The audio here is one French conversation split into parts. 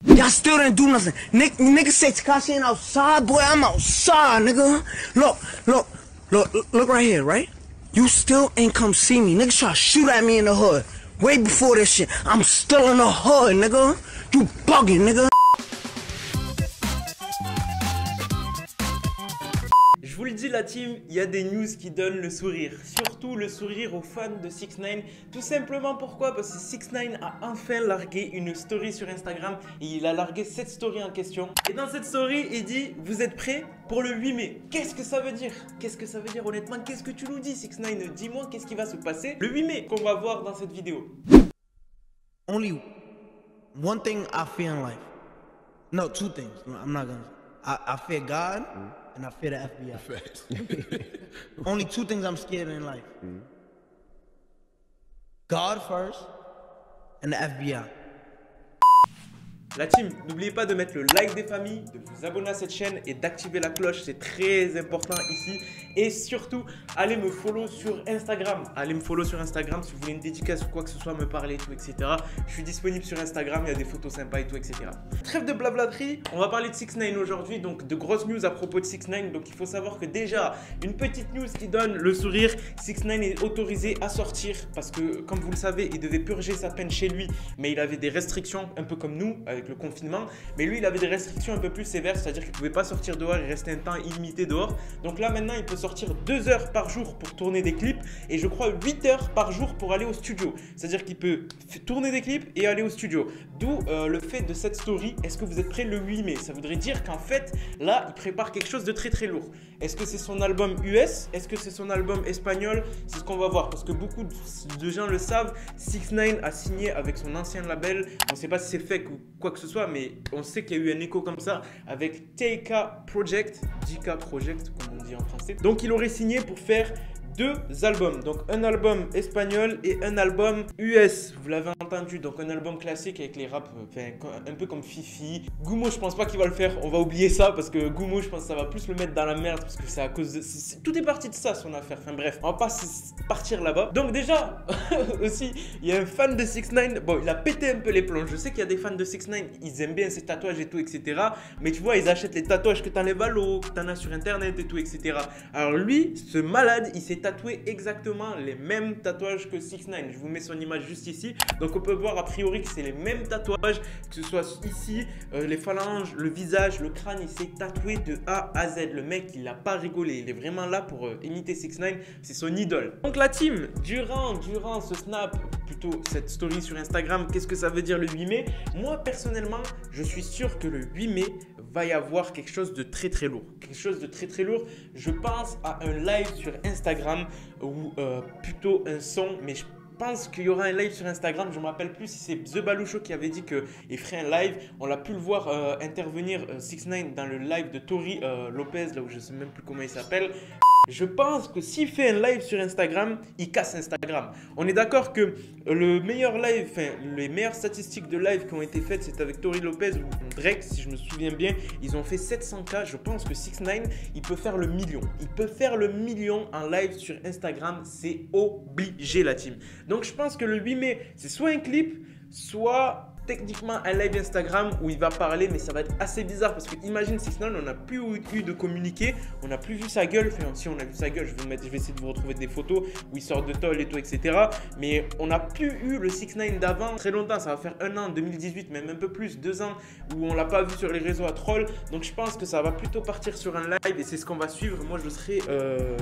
Y'all still didn't do nothing. Nigga say Tekashi ain't outside, boy. I'm outside, nigga. Look right here, right? You still ain't come see me. Niggas try to shoot at me in the hood. Way before this shit. I'm still in the hood, nigga. You bugging, nigga. Je vous le dis la team, il y a des news qui donnent le sourire. Surtout le sourire aux fans de 6ix9ine. Tout simplement pourquoi? Parce que 6ix9ine a enfin largué une story sur Instagram. Et il a largué cette story en question. Et dans cette story, il dit: vous êtes prêts pour le 8 mai? Qu'est-ce que ça veut dire? Qu'est-ce que ça veut dire honnêtement? Qu'est-ce que tu nous dis 6ix9ine? Dis-moi qu'est-ce qui va se passer le 8 mai qu'on va voir dans cette vidéo. Only one thing I fear in life. No, two things. No, I'm not gonna. I fear God and I fear the FBI. Only two things I'm scared in life. God first and the FBI. La team, n'oubliez pas de mettre le like des familles, de vous abonner à cette chaîne et d'activer la cloche, c'est très important ici. Et surtout, allez me follow sur Instagram. Allez me follow sur Instagram si vous voulez une dédicace ou quoi que ce soit, me parler et tout, etc. Je suis disponible sur Instagram, il y a des photos sympas et tout, etc. Trêve de blablaterie, on va parler de 6ix9ine aujourd'hui, donc de grosses news à propos de 6ix9ine. Donc il faut savoir que déjà, une petite news qui donne le sourire, 6ix9ine est autorisé à sortir parce que, comme vous le savez, il devait purger sa peine chez lui, mais il avait des restrictions, un peu comme nous, avec le confinement, mais lui il avait des restrictions un peu plus sévères, c'est-à-dire qu'il ne pouvait pas sortir dehors et rester un temps illimité dehors. Donc là maintenant il peut sortir 2 heures par jour pour tourner des clips et je crois 8 heures par jour pour aller au studio, c'est-à-dire qu'il peut tourner des clips et aller au studio. D'où le fait de cette story. Est-ce que vous êtes prêts le 8 mai? Ça voudrait dire qu'en fait là il prépare quelque chose de très très lourd. Est-ce que c'est son album US? Est-ce que c'est son album espagnol? C'est ce qu'on va voir parce que beaucoup de gens le savent. 6ix9ine a signé avec son ancien label, on ne sait pas si c'est fake ou quoi que ce soit, mais on sait qu'il y a eu un écho comme ça avec TK Project, JK Project comme on dit en français. Donc il aurait signé pour faire 2 albums, donc un album espagnol et un album US, vous l'avez entendu, donc un album classique avec les raps, un peu comme Fifi. Goumo, je pense pas qu'il va le faire, on va oublier ça parce que Goumo, je pense que ça va plus le mettre dans la merde parce que c'est à cause de... tout est parti de ça son affaire, enfin bref, on va pas partir là-bas. Donc déjà, aussi, il y a un fan de 6ix9ine, bon, il a pété un peu les plombs, je sais qu'il y a des fans de 6ix9ine, ils aiment bien ses tatouages et tout, etc. Mais tu vois, ils achètent les tatouages que t'enlèves à l'eau, que t'en as sur internet et tout, etc. Alors lui, ce malade, il s'est tatoué exactement les mêmes tatouages que 6ix9ine. Je vous mets son image juste ici. Donc on peut voir a priori que c'est les mêmes tatouages, que ce soit ici, les phalanges, le visage, le crâne, il s'est tatoué de A à Z. Le mec, il n'a pas rigolé. Il est vraiment là pour imiter 6ix9ine. C'est son idole. Donc la team, durant ce snap, plutôt cette story sur Instagram, qu'est-ce que ça veut dire le 8 mai? Moi, personnellement, je suis sûr que le 8 mai, va y avoir quelque chose de très très lourd. Quelque chose de très très lourd. Je pense à un live sur Instagram ou plutôt un son, mais je pense qu'il y aura un live sur Instagram. Je ne me rappelle plus si c'est The Balucho qui avait dit qu'il ferait un live. On l'a pu le voir intervenir 6ix9ine dans le live de Tori Lopez, là où je ne sais même plus comment il s'appelle. Je pense que s'il fait un live sur Instagram, il casse Instagram. On est d'accord que le meilleur live, enfin les meilleures statistiques de live qui ont été faites, c'est avec Tori Lopez ou Drake, si je me souviens bien. Ils ont fait 700K. Je pense que 6ix9ine, il peut faire le million. Il peut faire le million en live sur Instagram. C'est obligé la team. Donc je pense que le 8 mai, c'est soit un clip, soit techniquement un live Instagram où il va parler, mais ça va être assez bizarre parce que imagine 6ix9ine, on n'a plus eu de communiqué, on n'a plus vu sa gueule. Enfin, si on a vu sa gueule, je vais essayer de vous retrouver des photos où il sort de tôle et tout, etc. Mais on n'a plus eu le 6ix9ine d'avant très longtemps. Ça va faire 1 an, 2018, même un peu plus, 2 ans où on l'a pas vu sur les réseaux à troll. Donc je pense que ça va plutôt partir sur un live et c'est ce qu'on va suivre. Moi, je serai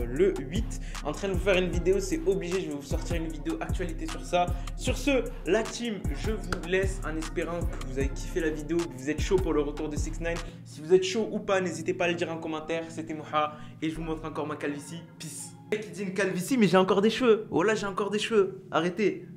le 8 en train de vous faire une vidéo. C'est obligé, je vais vous sortir une vidéo actualité sur ça. Sur ce, la team, je vous laisse en espérant que vous avez kiffé la vidéo, que vous êtes chaud pour le retour de 6ix9ine. Si vous êtes chaud ou pas, n'hésitez pas à le dire en commentaire. C'était Moha et je vous montre encore ma calvitie. Peace. Mec, il dit une calvitie, mais j'ai encore des cheveux. Oh là, j'ai encore des cheveux. Arrêtez.